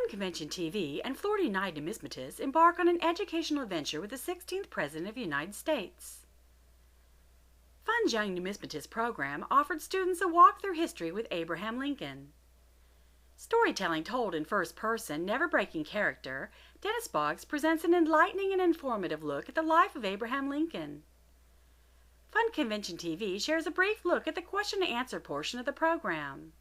Fun Convention TV and Florida Young Numismatists embark on an educational adventure with the 16th President of the United States. Fun's Young Numismatists program offered students a walk through history with Abraham Lincoln. Storytelling told in first person, never breaking character, Dennis Boggs presents an enlightening and informative look at the life of Abraham Lincoln. Fun Convention TV shares a brief look at the question and answer portion of the program.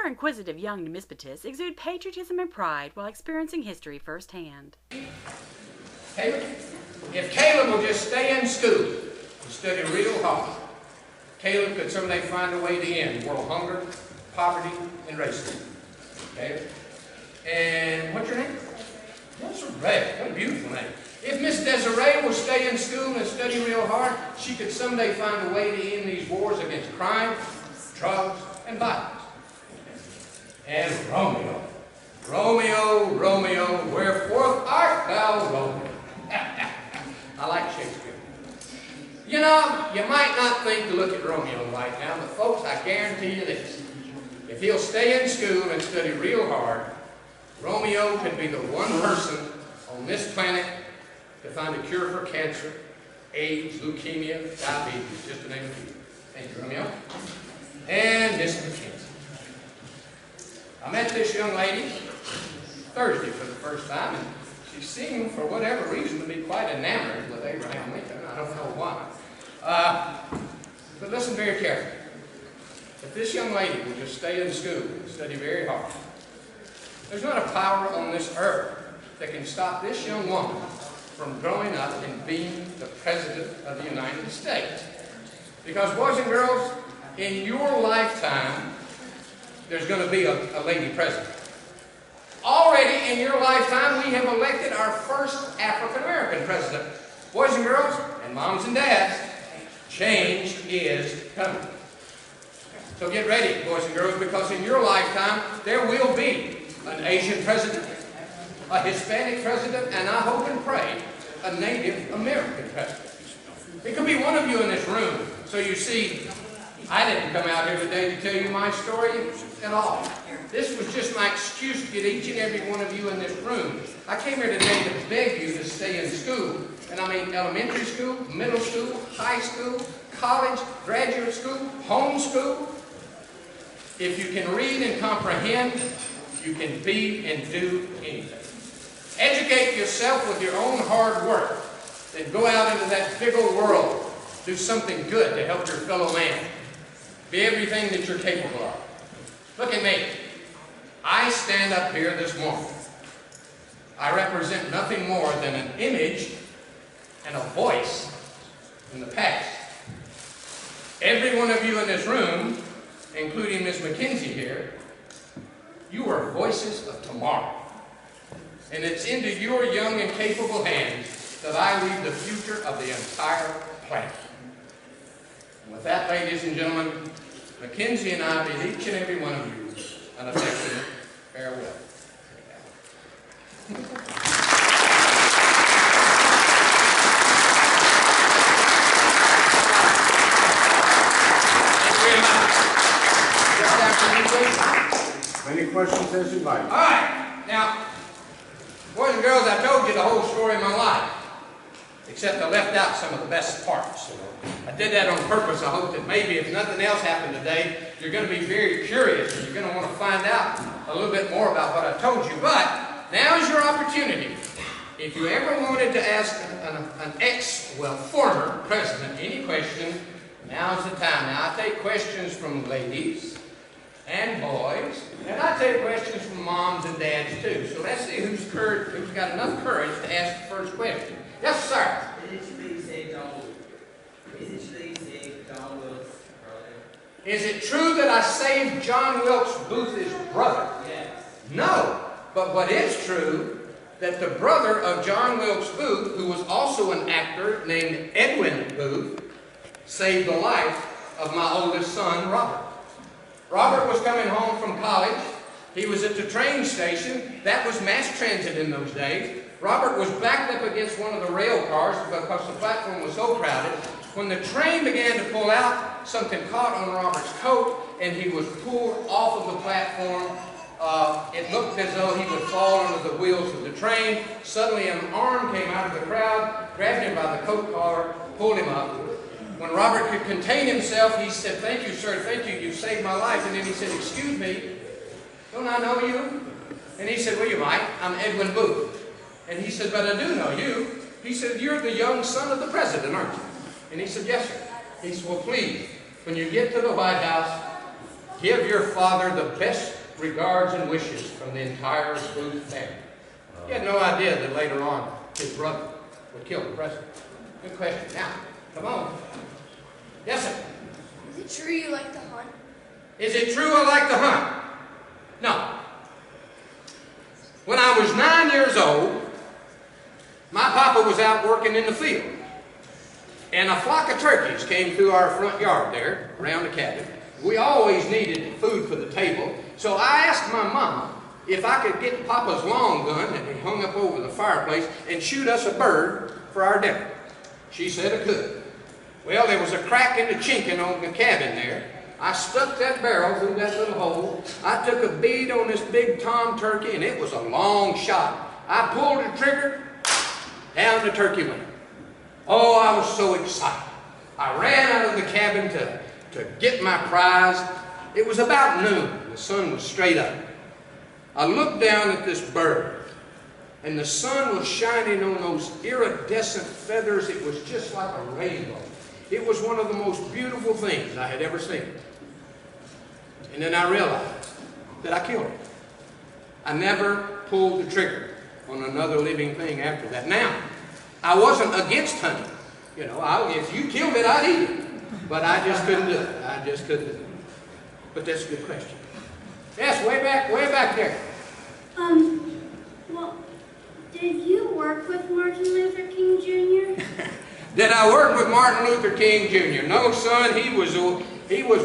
Our inquisitive young numismatists exude patriotism and pride while experiencing history firsthand. Caleb, if Caleb will just stay in school and study real hard, Caleb could someday find a way to end world hunger, poverty, and racism. Caleb? And what's your name? Desiree. What a beautiful name. If Miss Desiree will stay in school and study real hard, she could someday find a way to end these wars against crime, drugs, and violence. And Romeo. Romeo, Romeo, wherefore art thou, Romeo? I like Shakespeare. You know, you might not think to look at Romeo right now, but folks, I guarantee you this. If he'll stay in school and study real hard, Romeo could be the one person on this planet to find a cure for cancer, AIDS, leukemia, diabetes, just to name a few. Thank you, Romeo. And Miss McKenzie. I met this young lady Thursday for the first time, and she seemed, for whatever reason, to be quite enamored with Abraham Lincoln. I don't know why. But listen very carefully. If this young lady will just stay in school and study very hard, there's not a power on this earth that can stop this young woman from growing up and being the President of the United States. Because, boys and girls, in your lifetime, there's going to be a lady president. Already in your lifetime, we have elected our first African-American president. Boys and girls, and moms and dads, change is coming. So get ready, boys and girls, because in your lifetime, there will be an Asian president, a Hispanic president, and I hope and pray, a Native American president. It could be one of you in this room. So you see, I didn't come out here today to tell you my story at all. This was just my excuse to get each and every one of you in this room. I came here today to beg you to stay in school. And I mean elementary school, middle school, high school, college, graduate school, home school. If you can read and comprehend, you can be and do anything. Educate yourself with your own hard work. Then go out into that big old world. Do something good to help your fellow man. Be everything that you're capable of. Look at me. I stand up here this morning. I represent nothing more than an image and a voice in the past. Every one of you in this room, including Miss McKenzie here, you are voices of tomorrow. And it's into your young and capable hands that I leave the future of the entire planet. And with that, ladies and gentlemen, McKenzie and I bid each and every one of you an affectionate farewell. Any questions as you like? All right. Now, boys and girls, I told you the whole story of my life, except I left out some of the best parts. I did that on purpose. I hope that maybe if nothing else happened today, you're going to be very curious and you're going to want to find out a little bit more about what I told you. But now is your opportunity. If you ever wanted to ask an former president any question, now's the time. Now, I take questions from ladies and boys, and I take questions from moms and dads too. So let's see who's got enough courage to ask the first question. Yes, sir. Is it true that I saved John Wilkes Booth's brother? Yes. No. But what is true, that the brother of John Wilkes Booth, who was also an actor named Edwin Booth, saved the life of my oldest son, Robert. Robert was coming home from college. He was at the train station. That was mass transit in those days. Robert was backed up against one of the rail cars because the platform was so crowded. When the train began to pull out, something caught on Robert's coat, and he was pulled off of the platform It looked as though he would fall under the wheels of the train. Suddenly an arm came out of the crowd, grabbed him by the coat collar, pulled him up. When Robert could contain himself, he said, "Thank you, sir, thank you, you saved my life." And then he said, "Excuse me, don't I know you?" And he said, "Well, you might. I'm Edwin Booth." And he said, "But I do know you." He said, "You're the young son of the president, aren't you?" And he said, "Yes, sir." He said, "Well, please, when you get to the White House, give your father the best regards and wishes from the entire Booth family." He had no idea that later on his brother would kill the president. Good question. Now, come on. Yes, sir. Is it true you like to hunt? Is it true I like to hunt? No. When I was 9 years old, my papa was out working in the field. And a flock of turkeys came through our front yard there, around the cabin. We always needed food for the table. So I asked my mama if I could get Papa's long gun that he hung up over the fireplace and shoot us a bird for our dinner. She said I could. Well, there was a crack in the chinking on the cabin there. I stuck that barrel through that little hole. I took a bead on this big tom turkey, and it was a long shot. I pulled the trigger, down the turkey went. Oh, I was so excited. I ran out of the cabin to get my prize. It was about noon. The sun was straight up. I looked down at this bird, and the sun was shining on those iridescent feathers. It was just like a rainbow. It was one of the most beautiful things I had ever seen. And then I realized that I killed it. I never pulled the trigger on another living thing after that. Now, I wasn't against hunting. You know, if you killed it, I'd eat it. But I just couldn't do it. I just couldn't do it. But that's a good question. Yes, way back there. Well, did you work with Martin Luther King Jr.? Did I work with Martin Luther King Jr.? No, son, he was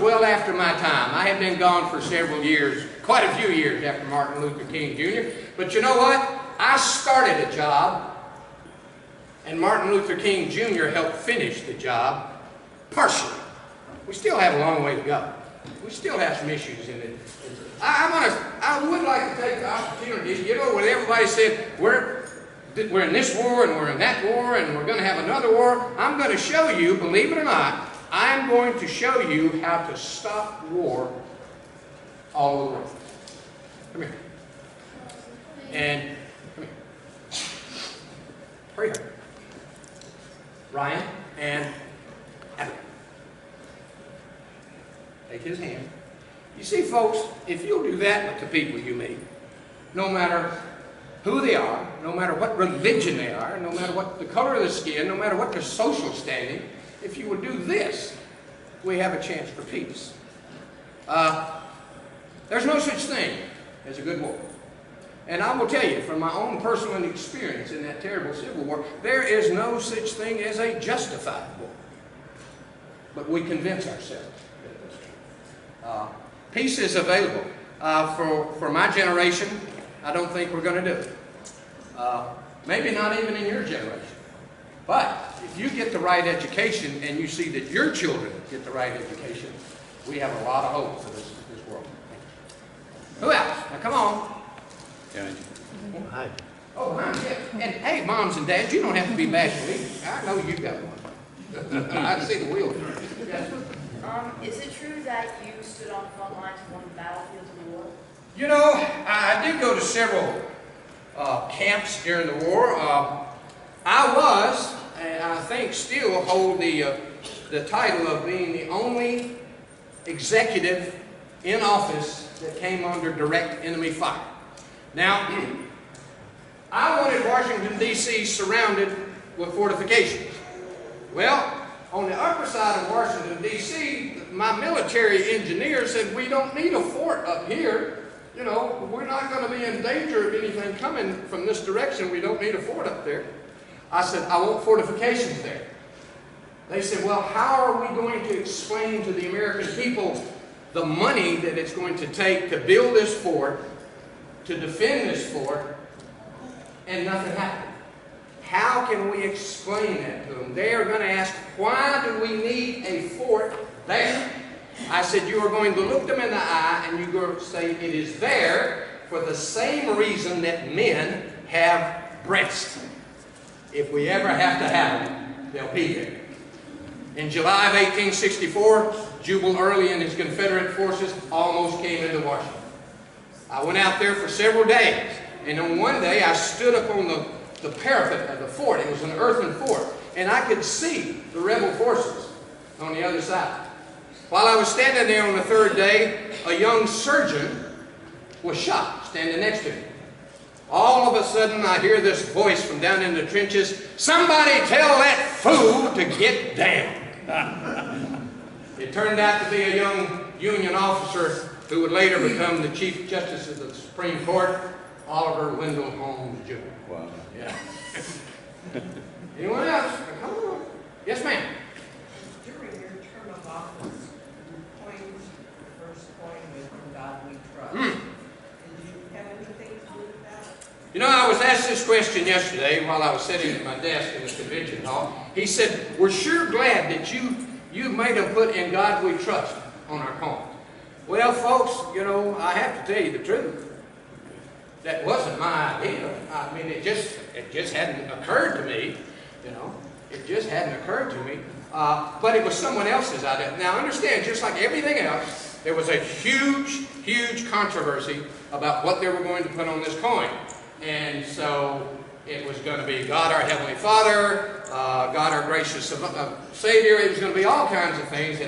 well after my time. I had been gone for several years, quite a few years after Martin Luther King Jr. But you know what? I started a job, and Martin Luther King Jr. helped finish the job, partially. We still have a long way to go. We still have some issues in it. I would like to take the opportunity, you know, when everybody said, we're in this war and we're in that war and we're going to have another war. I'm going to show you, believe it or not, I'm going to show you how to stop war all over the world. Come here. And come here. Hurry up. Ryan and Abby. Take his hand. You see, folks, if you'll do that with the people you meet, no matter who they are, no matter what religion they are, no matter what the color of their skin, no matter what their social standing, if you will do this, we have a chance for peace. There's no such thing as a good war. And I will tell you, from my own personal experience in that terrible Civil War, there is no such thing as a justified war. But we convince ourselves that that's true. Peace is available. For my generation, I don't think we're going to do it. Maybe not even in your generation. But if you get the right education and you see that your children get the right education, we have a lot of hope for this world. Who else? Now come on. Hi. Oh, hi, yeah. And hey, moms and dads, you don't have to be bashful either. I know you got one. I see the wheel. Is it true that you stood on the front lines of one of the battlefields of the war? You know, I did go to several camps during the war. I was, and I think still hold the title of being the only executive in office that came under direct enemy fire. Now, I wanted Washington, D.C. surrounded with fortifications. Well, on the upper side of Washington, D.C., my military engineer said, we don't need a fort up here. You know, we're not going to be in danger of anything coming from this direction. We don't need a fort up there. I said, I want fortifications there. They said, well, how are we going to explain to the American people the money that it's going to take to build this fort, to defend this fort, and nothing happened? How can we explain that to them? They are going to ask, why do we need a fort there? I said, you are going to look them in the eye and you're going to say, it is there for the same reason that men have breasts. If we ever have to have them, they'll be there. In July of 1864, Jubal Early and his Confederate forces almost came into Washington. I went out there for several days, and on one day I stood up on the parapet of the fort. It was an earthen fort, and I could see the rebel forces on the other side. While I was standing there on the third day, a young surgeon was shot standing next to me. All of a sudden, I hear this voice from down in the trenches, "Somebody tell that fool to get down." It turned out to be a young Union officer who would later become the Chief Justice of the Supreme Court, Oliver Wendell Holmes Jr. Wow. Yeah. Anyone else? Come on. Yes, ma'am. During your term of office, you coined the first coin with "In God We Trust." Did you have anything to do with that? You know, I was asked this question yesterday while I was sitting at my desk in the convention hall. He said, "We're sure glad that you made them put 'In God We Trust' on our coins." Well, folks, you know, I have to tell you the truth. That wasn't my idea. I mean, it just hadn't occurred to me, you know. It just hadn't occurred to me. But it was someone else's idea. Now, understand, just like everything else, there was a huge, huge controversy about what they were going to put on this coin. And so it was going to be God our Heavenly Father, God our gracious Savior. It was going to be all kinds of things.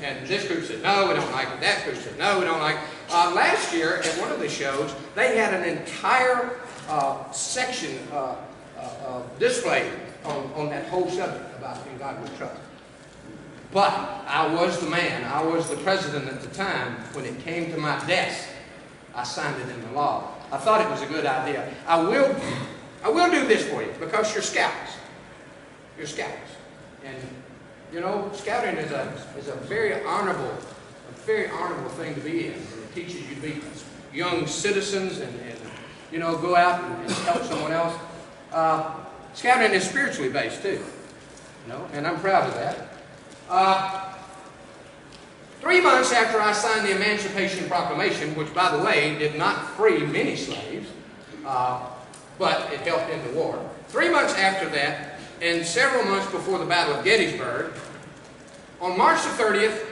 And this group said, "No, we don't like it." That group said, "No, we don't like it." Last year at one of the shows, they had an entire section displayed on that whole subject about "In God We Trust." But I was the man, I was the president at the time. When it came to my desk, I signed it into law. I thought it was a good idea. I will do this for you because you're scouts. You're scouts. And you know, scouting is a very honorable thing to be in. It teaches you to be young citizens and you know, go out and help someone else. Scouting is spiritually based too. You know, and I'm proud of that. 3 months after I signed the Emancipation Proclamation, which, by the way, did not free many slaves, but it helped in the war. 3 months after that, and several months before the Battle of Gettysburg, on March the 30th,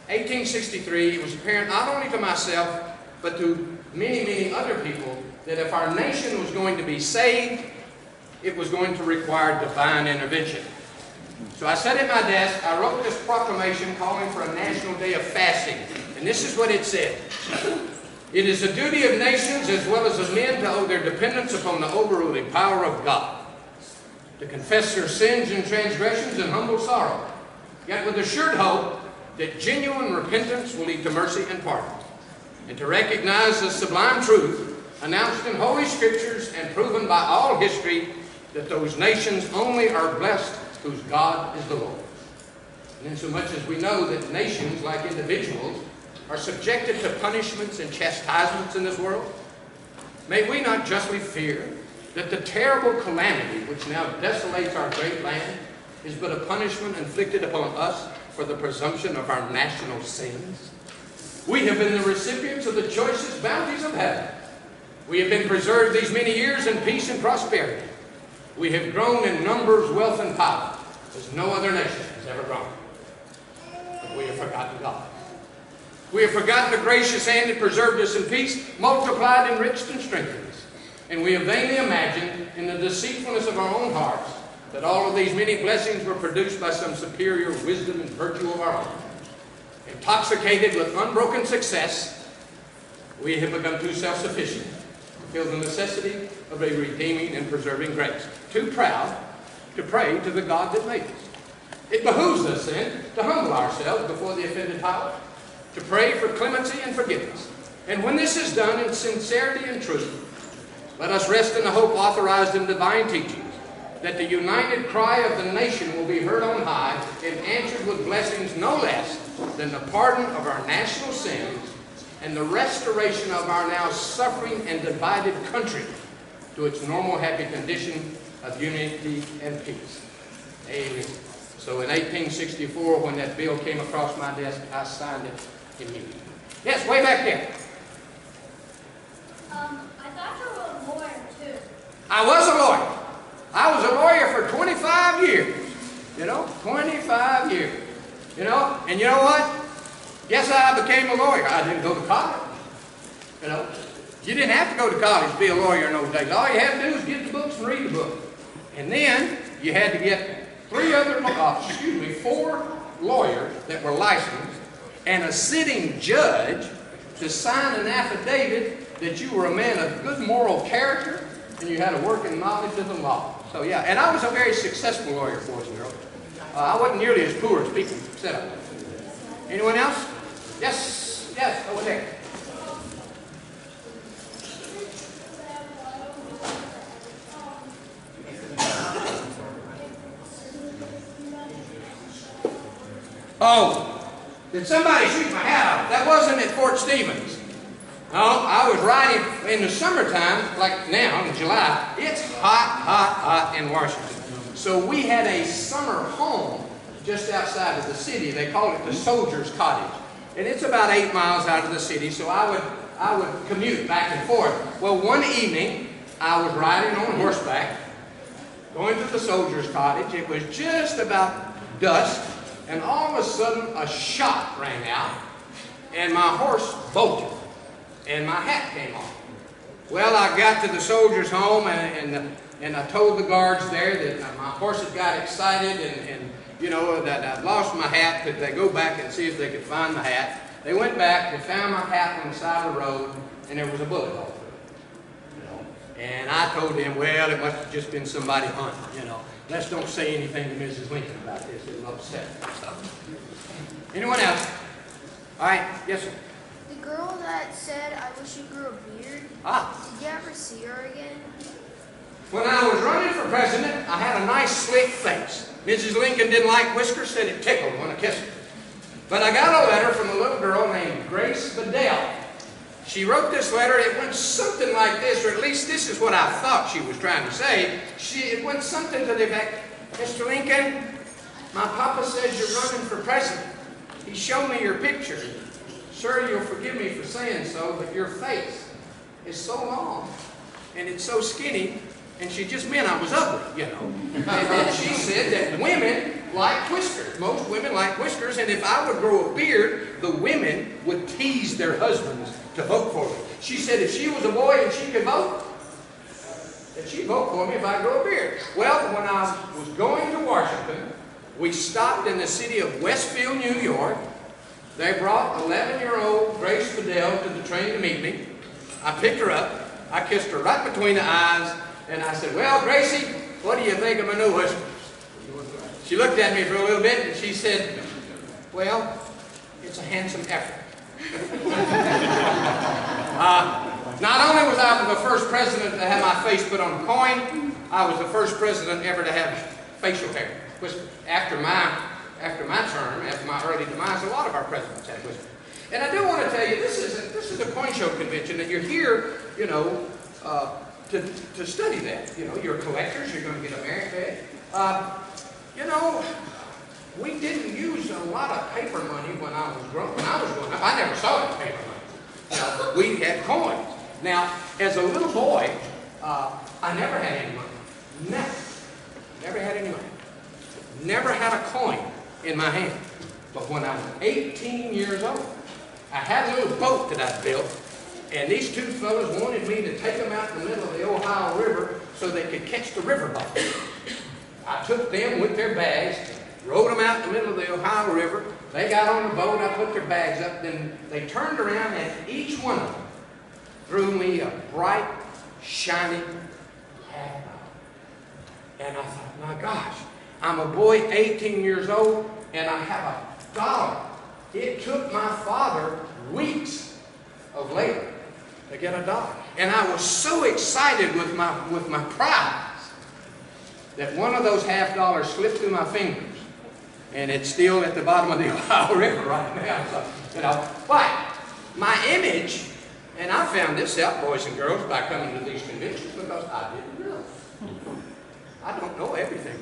1863, it was apparent not only to myself, but to many, many other people, that if our nation was going to be saved, it was going to require divine intervention. So I sat at my desk, I wrote this proclamation calling for a national day of fasting. And this is what it said. "It is the duty of nations as well as of men to owe their dependence upon the overruling power of God, to confess their sins and transgressions in humble sorrow, yet with assured hope that genuine repentance will lead to mercy and pardon, and to recognize the sublime truth announced in Holy Scriptures and proven by all history that those nations only are blessed whose God is the Lord. And insomuch as we know that nations, like individuals, are subjected to punishments and chastisements in this world, may we not justly fear that the terrible calamity which now desolates our great land is but a punishment inflicted upon us for the presumption of our national sins? We have been the recipients of the choicest bounties of heaven. We have been preserved these many years in peace and prosperity. We have grown in numbers, wealth, and power as no other nation has ever grown. But we have forgotten God. We have forgotten the gracious hand that preserved us in peace, multiplied, enriched, and strengthened us. And we have vainly imagined, in the deceitfulness of our own hearts, that all of these many blessings were produced by some superior wisdom and virtue of our own. Intoxicated with unbroken success, we have become too self-sufficient to feel the necessity of a redeeming and preserving grace. Too proud to pray to the God that made us. It behooves us then to humble ourselves before the offended power, to pray for clemency and forgiveness. And when this is done in sincerity and truth, let us rest in the hope authorized in divine teachings that the united cry of the nation will be heard on high and answered with blessings no less than the pardon of our national sins and the restoration of our now suffering and divided country to its normal happy condition of unity and peace. Amen. So in 1864, when that bill came across my desk, I signed it immediately. Yes, way back there. I thought you were a lawyer too. I was a lawyer. I was a lawyer for 25 years. You know, 25 years. You know, and you know what? Yes, I became a lawyer. I didn't go to college. You know, you didn't have to go to college to be a lawyer in those days. All you had to do was get the books and read the book. And then you had to get four lawyers that were licensed and a sitting judge to sign an affidavit that you were a man of good moral character and you had a working knowledge of the law. So yeah, and I was a very successful lawyer, boys and girls. I wasn't nearly as poor as people said I was. Anyone else? Yes, yes, over there. Oh, did somebody shoot my hat off? That wasn't at Fort Stevens. No, I was riding in the summertime, like now in July. It's hot, hot, hot in Washington. So we had a summer home just outside of the city. They called it the Soldiers Cottage. And it's about 8 miles out of the city, so I would commute back and forth. Well, one evening, I was riding on horseback, going to the Soldiers Cottage. It was just about dusk. And all of a sudden, a shot rang out, and my horse bolted, and my hat came off. Well, I got to the soldiers' home, and I told the guards there that my horse had got excited, and you know, that I'd lost my hat. Could they go back and see if they could find my hat? They went back, they found my hat on the side of the road, and there was a bullet hole through it. You know? And I told him, well, it must have just been somebody hunting, you know. Let's don't say anything to Mrs. Lincoln about this. It'll upset her. So. Anyone else? All right. Yes, sir. The girl that said, I wish you grew a beard, did you ever see her again? When I was running for president, I had a nice slick face. Mrs. Lincoln didn't like whiskers, said it tickled when I kissed her. But I got a letter from a little girl named Grace Bedell. She wrote this letter. It went something like this, or at least this is what I thought she was trying to say. It went something to the effect, Mr. Lincoln, my papa says you're running for president. He showed me your picture. Sir, you'll forgive me for saying so, but your face is so long, and it's so skinny, and she just meant I was ugly, you know. And then she said that women like whiskers. Most women like whiskers, and if I would grow a beard, the women would tease their husbands to vote for me. She said if she was a boy and she could vote, that she'd vote for me if I grow a beard. Well, when I was going to Washington, we stopped in the city of Westfield, New York. They brought 11-year-old Grace Bedell to the train to meet me. I picked her up. I kissed her right between the eyes, and I said, well, Gracie, what do you think of my new whiskers? She looked at me for a little bit, and she said, well, it's a handsome effort. Not only was I the first president to have my face put on a coin, I was the first president ever to have facial hair. After my term, after my early demise, a lot of our presidents had whiskers. And I do want to tell you, this is a coin show convention, and you're here, you know, to study that. You know, you're collectors. You're going to get a merit badge. You know, we didn't use a lot of paper money when I was growing up. I never saw any paper money. You know, we had coins. Now, as a little boy, I never had any money. Never had any money. Never had a coin in my hand. But when I was 18 years old, I had a little boat that I built, and these two fellows wanted me to take them out in the middle of the Ohio River so they could catch the riverboat. I took them with their bags, rode them out in the middle of the Ohio River. They got on the boat, I put their bags up, then they turned around and each one of them threw me a bright, shiny $50. And I thought, my gosh, I'm a boy 18 years old and I have $1. It took my father weeks of labor to get $1. And I was so excited with my prize that one of those $50 slipped through my fingers, and it's still at the bottom of the Ohio River right now. So, you know, but my image, and I found this out, boys and girls, by coming to these conventions because I didn't know. I don't know everything.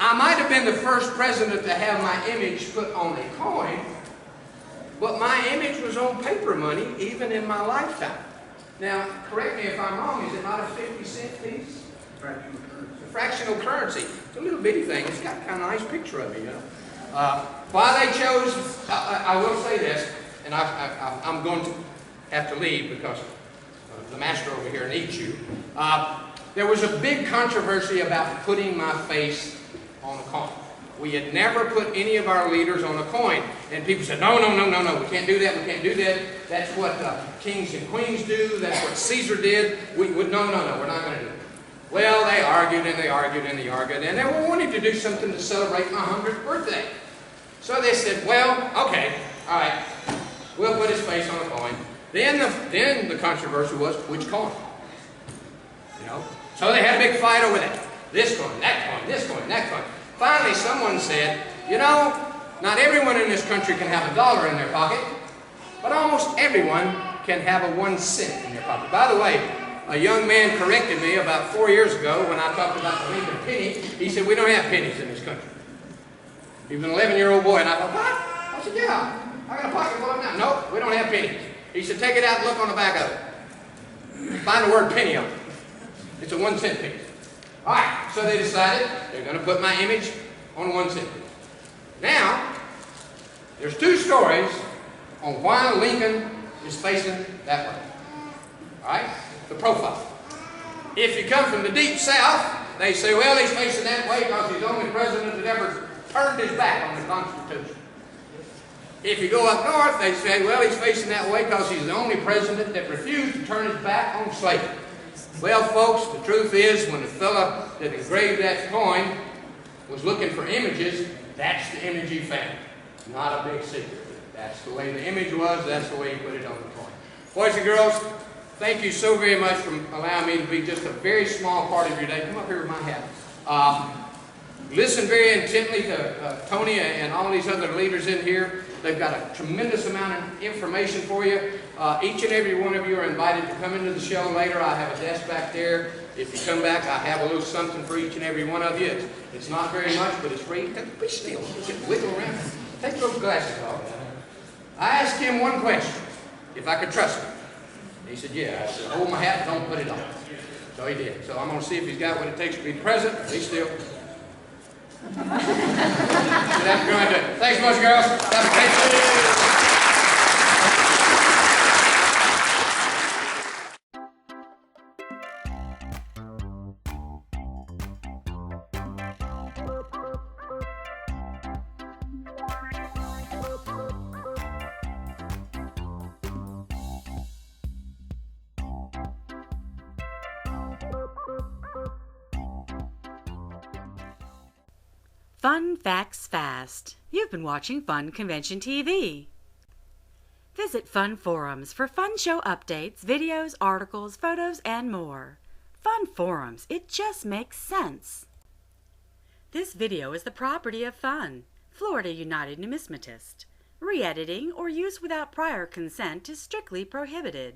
I might have been the first president to have my image put on a coin, but my image was on paper money even in my lifetime. Now, correct me if I'm wrong, is it not a 50-cent piece? Fractional currency. It's a fractional currency. It's a little bitty thing. It's got kind of a nice picture of me, you know. Why they chose, I will say this, and I'm going to have to leave because the master over here needs you. There was a big controversy about putting my face on a coin. We had never put any of our leaders on a coin. And people said, no, we can't do that, we can't do that. That's what kings and queens do, that's what Caesar did. No, we're not going to do it. Well, they argued and they argued and they argued, and they were wanting to do something to celebrate my 100th birthday. So they said, well, okay, all right, we'll put his face on a coin. Then the controversy was, which coin? You know? So they had a big fight over that. This coin, that coin, this coin, that coin. Finally, someone said, you know, not everyone in this country can have $1 in their pocket, but almost everyone can have a 1 cent in their pocket. By the way, a young man corrected me about 4 years ago when I talked about the Lincoln penny. He said, we don't have pennies in this country. He was an 11-year-old boy, and I thought, what? I said, yeah, I got a pocket full of them now. Nope, we don't have pennies. He said, take it out and look on the back of it. Find the word penny on it. It's a 1 cent piece. All right, so they decided they're going to put my image on a 1 cent piece. Now, there's 2 stories on why Lincoln is facing that way. All right, the profile. If you come from the deep south, they say, well, he's facing that way because he's the only president that ever turned his back on the Constitution. If you go up north, they say, well, he's facing that way because he's the only president that refused to turn his back on slavery. Well, folks, the truth is, when the fella that engraved that coin was looking for images, that's the image he found. Not a big secret. That's the way the image was, that's the way he put it on the coin. Boys and girls, thank you so very much for allowing me to be just a very small part of your day. Come up here with my hat. Listen very intently to Tony and all these other leaders in here. They've got a tremendous amount of information for you. Each and every one of you are invited to come into the show later. I have a desk back there. If you come back, I have a little something for each and every one of you. It's not very much, but it's free. Be still. Just wiggle around. Take those glasses off. I asked him one question, if I could trust him. He said, yeah. I said, hold my hat, don't put it on. So he did. So I'm going to see if he's got what it takes to be president. Be still. So that's going to do it. Thanks much, girls. Have a great day. Fun Facts Fast. You've been watching Fun Convention TV. Visit Fun Forums for fun show updates, videos, articles, photos, and more. Fun Forums, it just makes sense. This video is the property of Fun, Florida United Numismatist. Re-editing or use without prior consent is strictly prohibited.